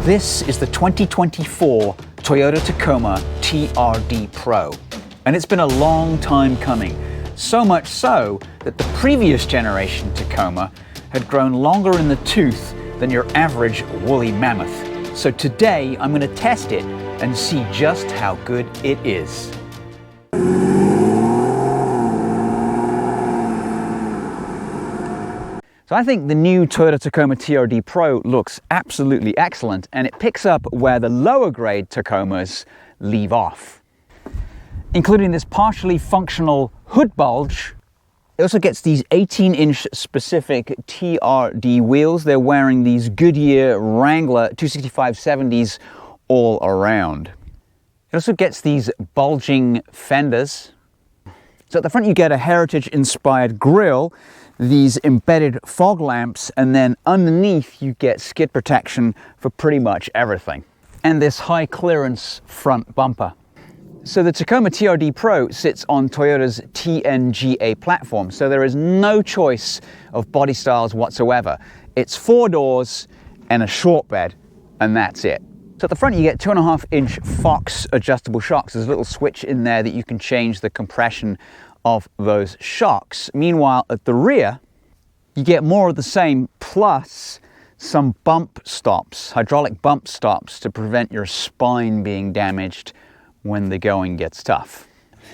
This is the 2024 Toyota Tacoma TRD PRO, and it's been a long time coming. So much so that the previous generation Tacoma had grown longer in the tooth than your average woolly mammoth. So today I'm going to test it and see just how good it is. So I think the new Toyota Tacoma TRD PRO looks absolutely excellent, and it picks up where the lower grade Tacomas leave off. Including this partially functional hood bulge, it also gets these 18-inch specific TRD wheels. They're wearing these Goodyear Wrangler 265/70s all around. It also gets these bulging fenders. So at the front you get a heritage-inspired grille, these embedded fog lamps, and then underneath you get skid protection for pretty much everything. And this high clearance front bumper. So the Tacoma TRD PRO sits on Toyota's TNGA platform, so there is no choice of body styles whatsoever. It's 4 doors and a short bed, and that's it. So at the front you get 2.5-inch Fox adjustable shocks. There's a little switch in there that you can change the compression of those shocks. Meanwhile, at the rear, you get more of the same, plus some bump stops, hydraulic bump stops, to prevent your spine being damaged when the going gets tough.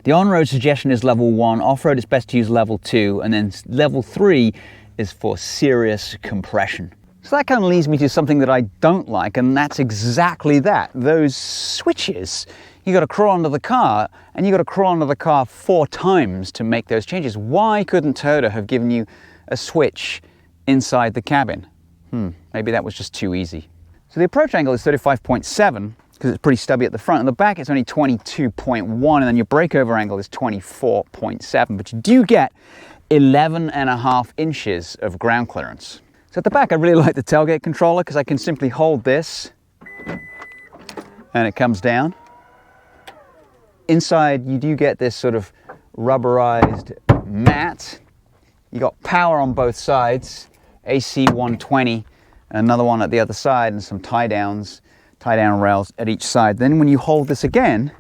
The on-road suggestion is level 1, off-road it's best to use level 2, and then level 3 is for serious compression. So that kind of leads me to something that I don't like, and that's exactly that, those switches. You got to crawl under the car, and you got to crawl under the car 4 times to make those changes. Why couldn't Toyota have given you a switch inside the cabin? Maybe that was just too easy. So the approach angle is 35.7 because it's pretty stubby at the front. On the back it's only 22.1, and then your breakover angle is 24.7. But you do get 11.5 inches of ground clearance. So at the back I really like the tailgate controller because I can simply hold this and it comes down. Inside you do get this sort of rubberized mat. You got power on both sides, AC 120, another one at the other side, and some tie down rails at each side. Then when you hold this again,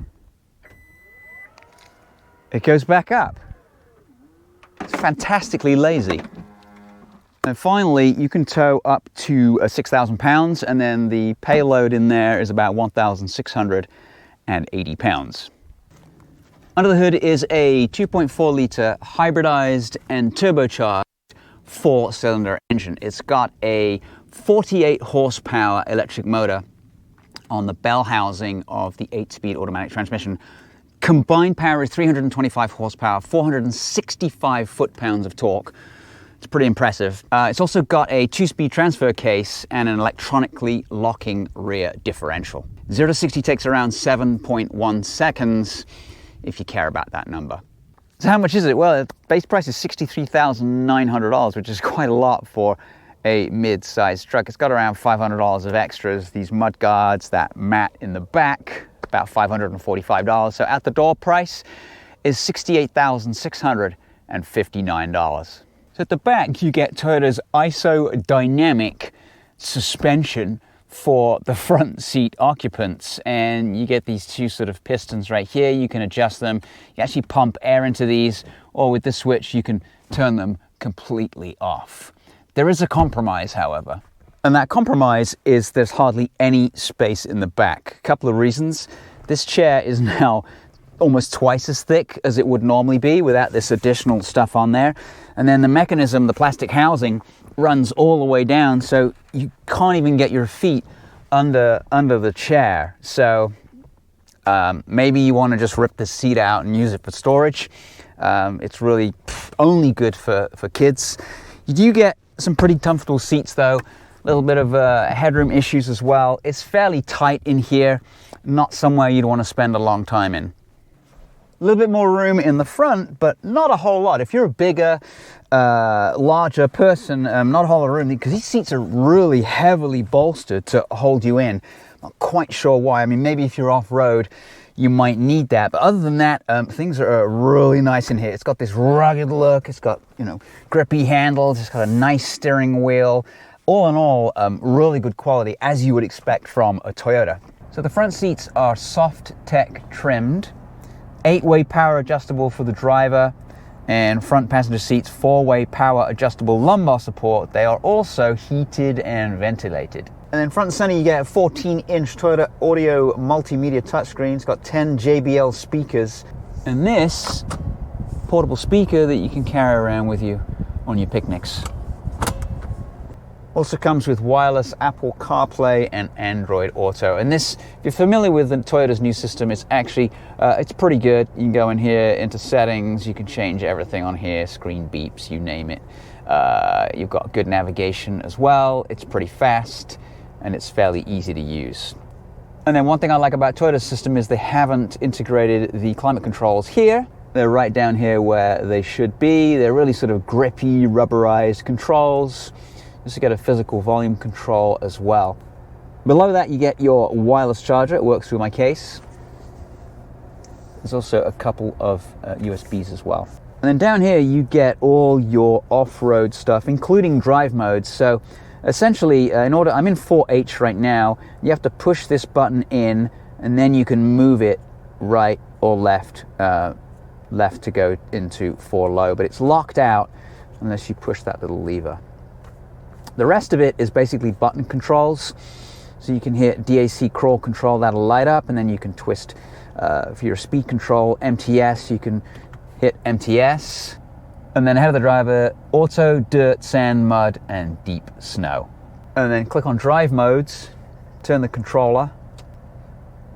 it goes back up. It's fantastically lazy. And finally, you can tow up to 6,000 pounds, and then the payload in there is about 1,680 pounds. Under the hood is a 2.4 litre hybridized and turbocharged 4-cylinder engine. It's got a 48 horsepower electric motor on the bell housing of the 8-speed automatic transmission. Combined power is 325 horsepower, 465 foot-pounds of torque. It's pretty impressive. It's also got a 2-speed transfer case and an electronically locking rear differential. 0 to 60 takes around 7.1 seconds. If you care about that number. So how much is it? Well, the base price is $63,900, which is quite a lot for a mid-sized truck. It's got around $500 of extras, these mud guards, that mat in the back, about $545. So at the door price is $68,659. So at the back you get Toyota's isodynamic suspension for the front seat occupants, and you get these 2 sort of pistons right here. You can adjust them. You actually pump air into these, or with the switch you can turn them completely off. There is a compromise, however, and that compromise is there's hardly any space in the back. A couple of reasons. This chair is now almost twice as thick as it would normally be without this additional stuff on there, and then the mechanism, the plastic housing, runs all the way down, so you can't even get your feet under the chair. So maybe you want to just rip the seat out and use it for storage. It's really only good for kids. You do get some pretty comfortable seats though, a little bit of headroom issues as well. It's fairly tight in here, not somewhere you'd want to spend a long time in. A little bit more room in the front, but not a whole lot. If you're a bigger, larger person, not a whole lot of room, because these seats are really heavily bolstered to hold you in. Not quite sure why. I mean, maybe if you're off-road, you might need that. But other than that, things are really nice in here. It's got this rugged look. It's got, grippy handles. It's got a nice steering wheel. All in all, really good quality, as you would expect from a Toyota. So the front seats are soft tech trimmed, 8-way power adjustable for the driver, and front passenger seats 4-way power adjustable lumbar support. They are also heated and ventilated. And then front and center you get a 14-inch Toyota audio multimedia touchscreen. It's got 10 JBL speakers, and this portable speaker that you can carry around with you on your picnics. Also comes with wireless Apple CarPlay and Android Auto. And this, if you're familiar with the Toyota's new system, it's actually, it's pretty good. You can go in here into settings, you can change everything on here, screen beeps, you name it. You've got good navigation as well. It's pretty fast and it's fairly easy to use. And then one thing I like about Toyota's system is they haven't integrated the climate controls here. They're right down here where they should be. They're really sort of grippy, rubberized controls. Just to get a physical volume control as well. Below that you get your wireless charger. It works through my case. There's also a couple of USBs as well. And then down here you get all your off-road stuff, including drive modes. So essentially, I'm in 4H right now. You have to push this button in, and then you can move it right or left to go into 4 low. But it's locked out unless you push that little lever. The rest of it is basically button controls. So you can hit DAC crawl control, that'll light up, and then you can twist for your speed control. MTS, you can hit MTS. And then ahead of the driver, auto, dirt, sand, mud, and deep snow. And then click on drive modes, turn the controller.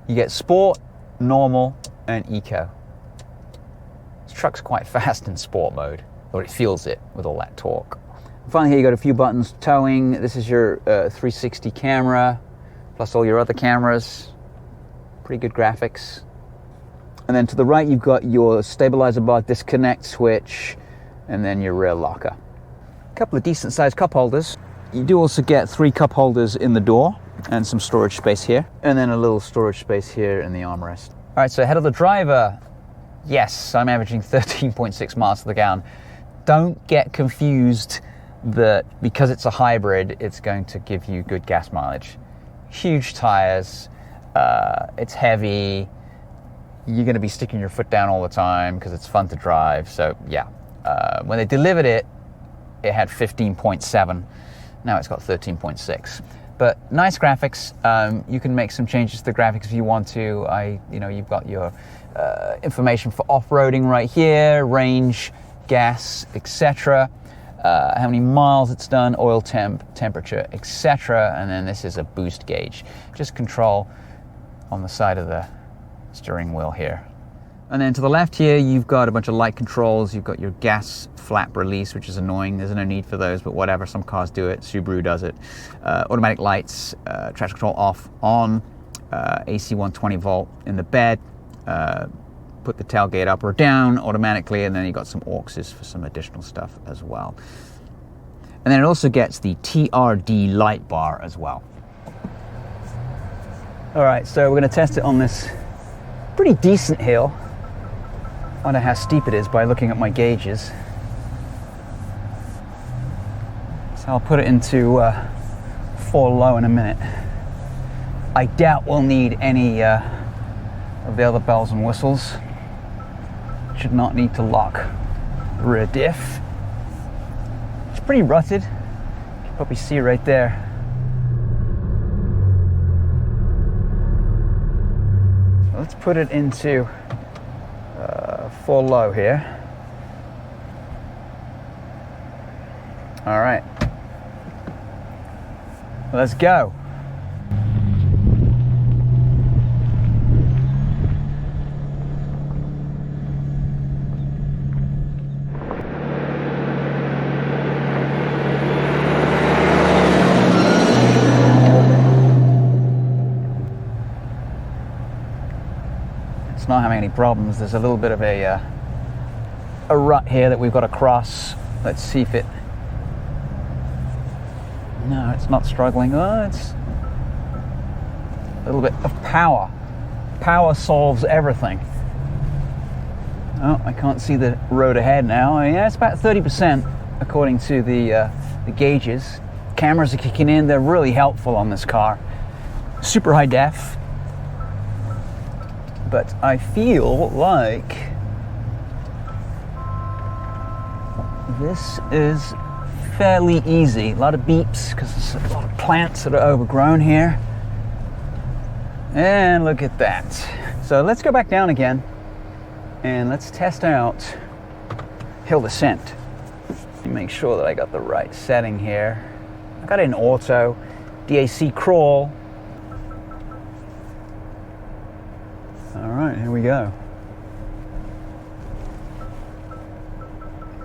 You get sport, normal, and eco. This truck's quite fast in sport mode, or it feels it with all that torque. Finally, here you got a few buttons. Towing, this is your 360 camera, plus all your other cameras. Pretty good graphics. And then to the right, you've got your stabilizer bar disconnect switch, and then your rear locker. A couple of decent sized cup holders. You do also get 3 cup holders in the door, and some storage space here. And then a little storage space here in the armrest. All right, so ahead of the driver, yes, I'm averaging 13.6 miles to the gallon. Don't get confused that because it's a hybrid, it's going to give you good gas mileage. Huge tires, it's heavy, you're going to be sticking your foot down all the time because it's fun to drive. So yeah, when they delivered it, it had 15.7. Now it's got 13.6. But nice graphics. You can make some changes to the graphics if you want to. You've got your information for off-roading right here, range, gas, etc. How many miles it's done, oil temp, temperature, etc. And then this is a boost gauge. Just control on the side of the steering wheel here. And then to the left here, you've got a bunch of light controls. You've got your gas flap release, which is annoying. There's no need for those, but whatever. Some cars do it. Subaru does it. Automatic lights, traction control off, on, AC 120 volt in the bed. Put the tailgate up or down automatically, and then you got some auxes for some additional stuff as well. And then it also gets the TRD light bar as well. All right, so we're going to test it on this pretty decent hill. I wonder how steep it is by looking at my gauges. So I'll put it into 4 low in a minute. I doubt we'll need any of the other bells and whistles. Should not need to lock the rear diff. It's pretty rutted. You can probably see right there. So let's put it into 4 low here. All right, let's go. Not having any problems. There's a little bit of a rut here that we've got to cross. Let's see if it... No, it's not struggling. Oh, it's a little bit of power. Power solves everything. Oh, I can't see the road ahead now. Yeah, it's about 30% according to the gauges. cameras are kicking in. They're really helpful on this car. Super high def. But I feel like this is fairly easy. A lot of beeps because there's a lot of plants that are overgrown here. And look at that. So let's go back down again and let's test out hill descent. Make sure that I got the right setting here. I got it in auto, DAC crawl. All right, here we go.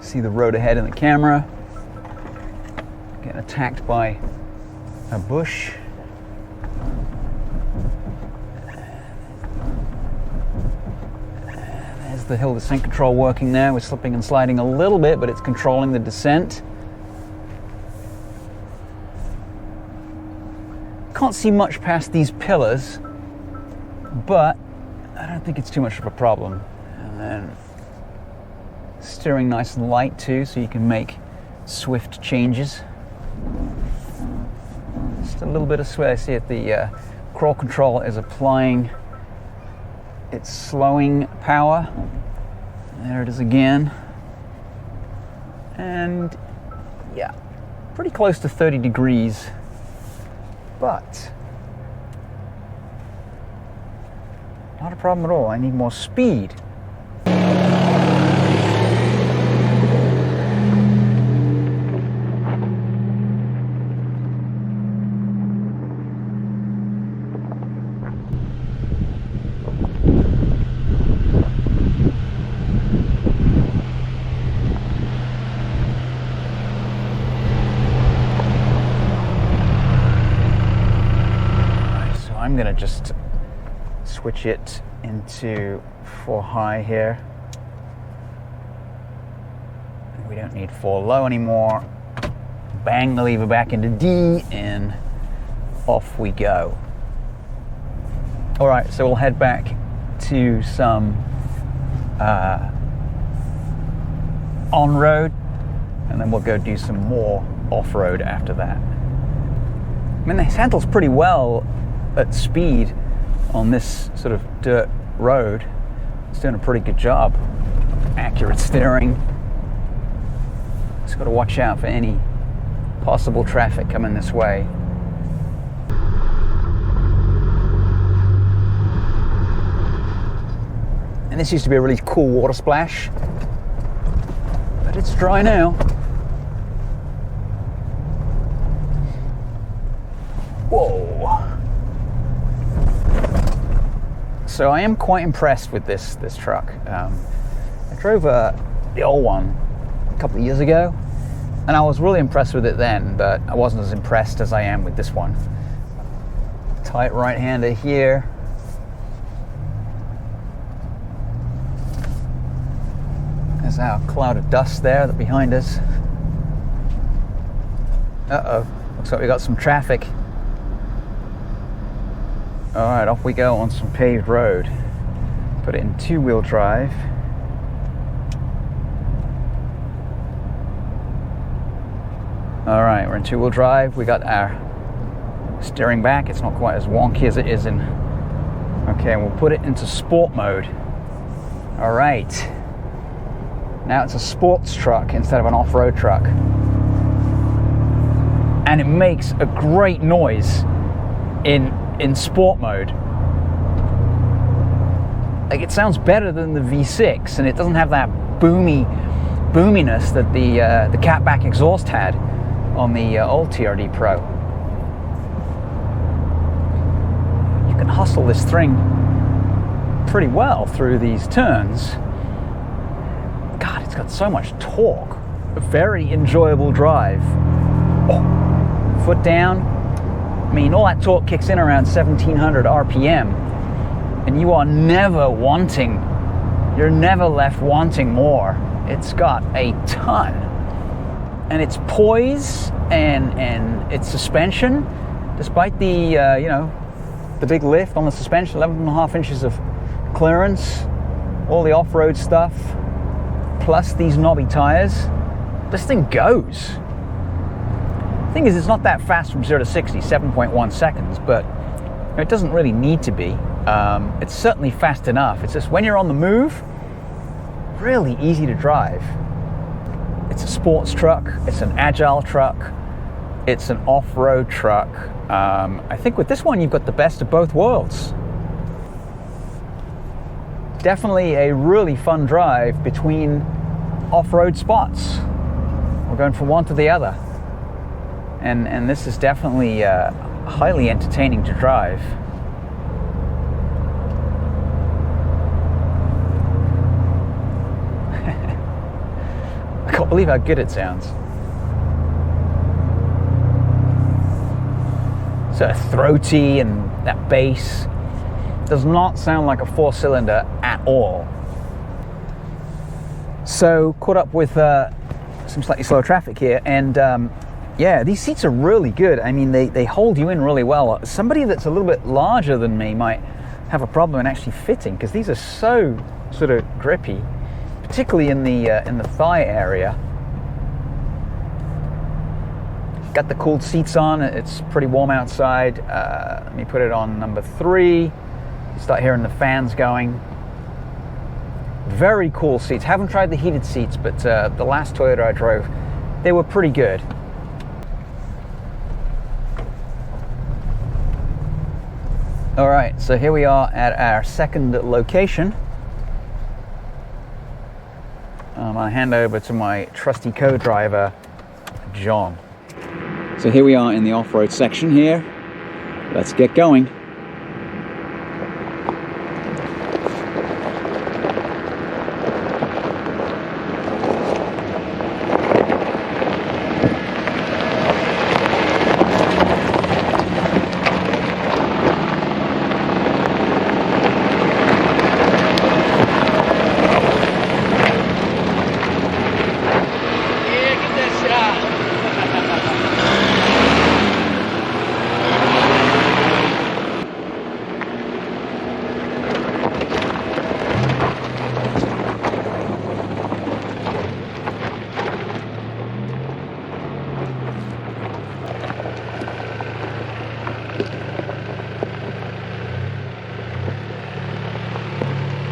See the road ahead in the camera. Getting attacked by a bush. There's the hill descent control working there. We're slipping and sliding a little bit, but it's controlling the descent. Can't see much past these pillars, but I don't think it's too much of a problem. And then steering nice and light too, so you can make swift changes. Just a little bit of sway. I see it, the crawl control is applying its slowing power. There it is again. And yeah, pretty close to 30 degrees, but not a problem at all. I need more speed. I'm gonna just switch it into 4 high here. We don't need 4 low anymore. Bang the lever back into D and off we go. All right, so we'll head back to some on-road and then we'll go do some more off-road after that. I mean, this handles pretty well at speed on this sort of dirt road. It's doing a pretty good job. Accurate steering. Just got to watch out for any possible traffic coming this way. And this used to be a really cool water splash, but it's dry now. Whoa. So I am quite impressed with this truck. I drove the old one a couple of years ago, and I was really impressed with it then, but I wasn't as impressed as I am with this one. Tight right-hander here. There's our cloud of dust there behind us. Uh-oh, looks like we got some traffic. All right, off we go on some paved road. Put it in 2-wheel drive. All right, we're in 2-wheel drive. We got our steering back. It's not quite as wonky as it is in. Okay, we'll put it into sport mode. All right. Now it's a sports truck instead of an off-road truck. And it makes a great noise in sport mode. Like, it sounds better than the V6, and it doesn't have that boominess that the catback exhaust had on the old TRD Pro. You can hustle this thing pretty well through these turns. God, it's got so much torque. A very enjoyable drive. Oh, foot down. I mean, all that torque kicks in around 1700 RPM, and you are never wanting, you're never left wanting more. It's got a ton. And its poise and its suspension, despite the, the big lift on the suspension, 11.5 inches of clearance, all the off-road stuff, plus these knobby tires, this thing goes. Thing is, it's not that fast from 0 to 60, 7.1 seconds, but it doesn't really need to be. It's certainly fast enough. It's just when you're on the move, really easy to drive. It's a sports truck, it's an agile truck, it's an off-road truck. I think with this one, you've got the best of both worlds. Definitely a really fun drive between off-road spots. We're going from one to the other. And this is definitely highly entertaining to drive. I can't believe how good it sounds. So throaty, and that bass does not sound like a 4-cylinder at all. So caught up with some slightly slower traffic here, and yeah, these seats are really good. I mean, they hold you in really well. Somebody that's a little bit larger than me might have a problem in actually fitting, because these are so sort of grippy, particularly in the thigh area. Got the cooled seats on. It's pretty warm outside. Let me put it on number 3. Start hearing the fans going. Very cool seats. Haven't tried the heated seats, but the last Toyota I drove, they were pretty good. All right, so here we are at our second location. I'll hand over to my trusty co-driver, John. So here we are in the off-road section here. Let's get going.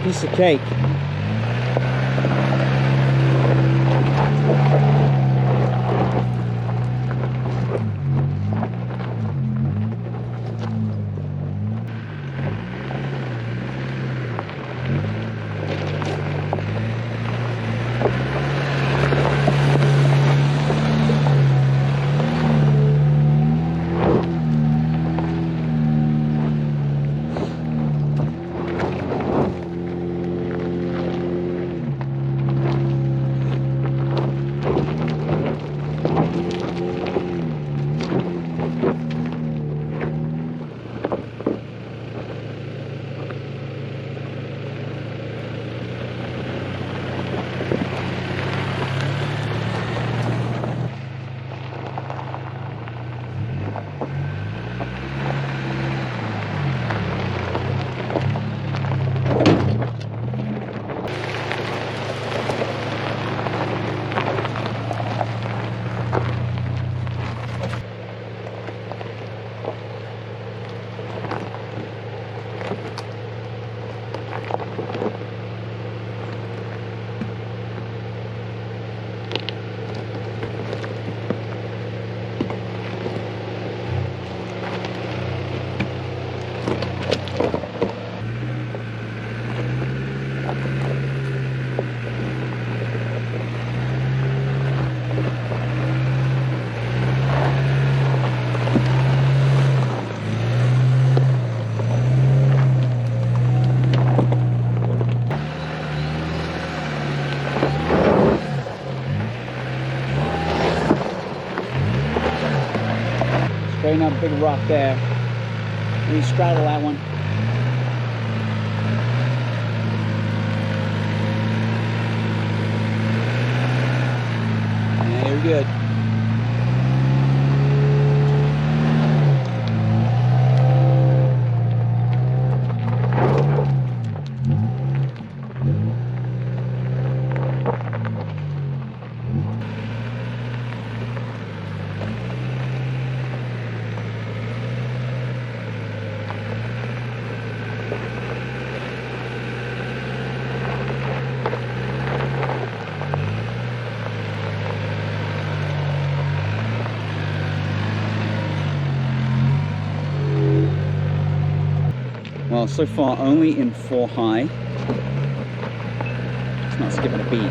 Piece of cake. Straighten up a big rock there. Maybe straddle that one. Yeah, you're good. Well, so far only in 4 high. It's not skipping a beat.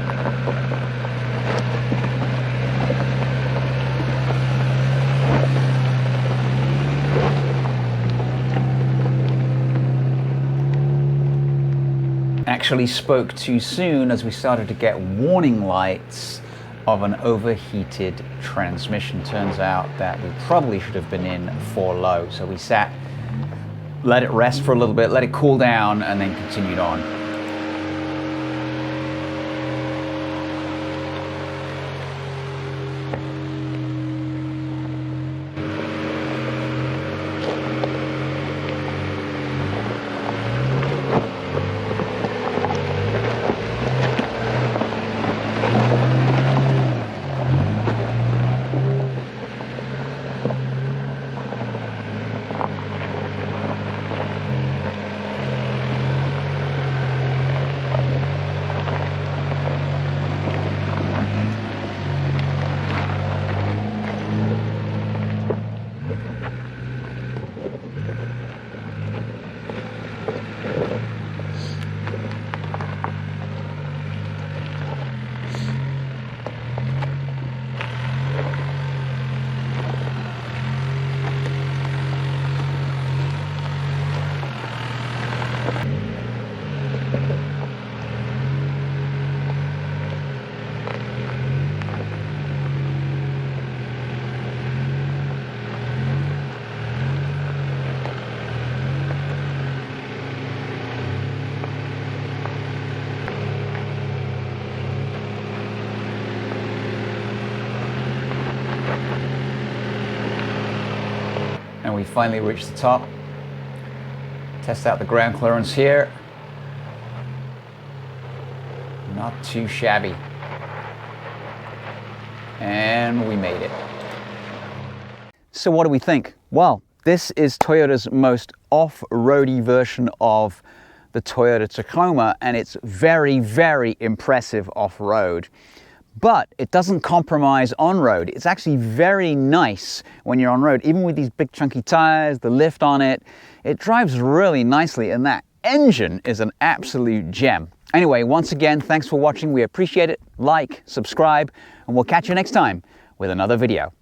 Actually spoke too soon as we started to get warning lights of an overheated transmission. Turns out that we probably should have been in 4 low. So we sat, let it rest for a little bit, let it cool down, and then continued on. And we finally reached the top. Test out the ground clearance here. Not too shabby. And we made it. So what do we think? Well, this is Toyota's most off-roady version of the Toyota Tacoma, and it's very, very impressive off-road. But it doesn't compromise on-road. It's actually very nice when you're on-road. Even with these big chunky tires, the lift on it, it drives really nicely, and that engine is an absolute gem. Anyway, once again, thanks for watching. We appreciate it. Like, subscribe, and we'll catch you next time with another video.